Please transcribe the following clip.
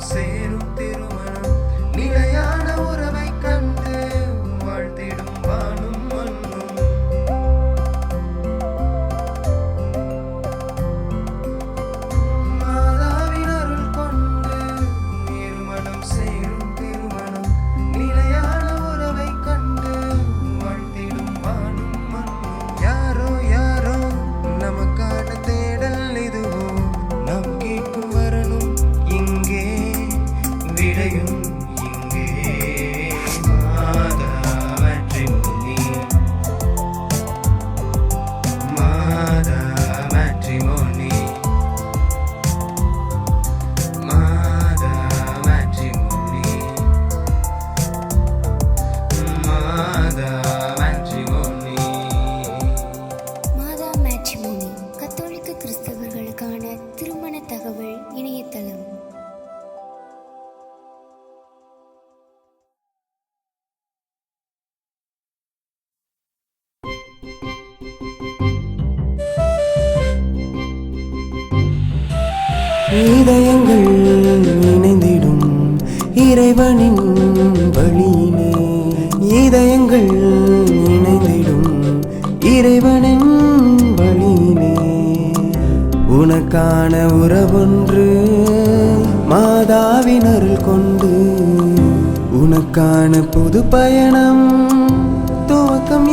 சேரும் திருமணம் நிலையான உறவை கண்டு வாழ்த்திடும் வானும் மண்ணும். மாதாவின் அருள் கொண்டு இருமணம் சேரும் திருமணம் நிலையான உறவை கண்டு வாழ்த்திடும் வானும் மண்ணும். யாரோ யாரோ நமக்கான தேடல் இதுவோ, நாம் கேட்கும் வரணும் இங்கே, விடையும் இங்கே. மாதா மேட்ரிமோனி, மாதா மேட்ரிமோனி, மாதா மேட்ரிமோனி, மாதா மேட்ரிமோனி. மாதா மேட்ரிமோனி கத்தோலிக்க கிறிஸ்தவர்களுக்கான திருமண தகவல் இணையதளம். இதயங்கள் இணைந்திடும் இறைவனின் வழியிலே, இதயங்கள் இணைந்திடும் இறைவனின் வழியிலே. உனக்கான உறவொன்று மாதாவின் அருள் கொண்டு, உனக்கான புது பயணம் துவக்கம்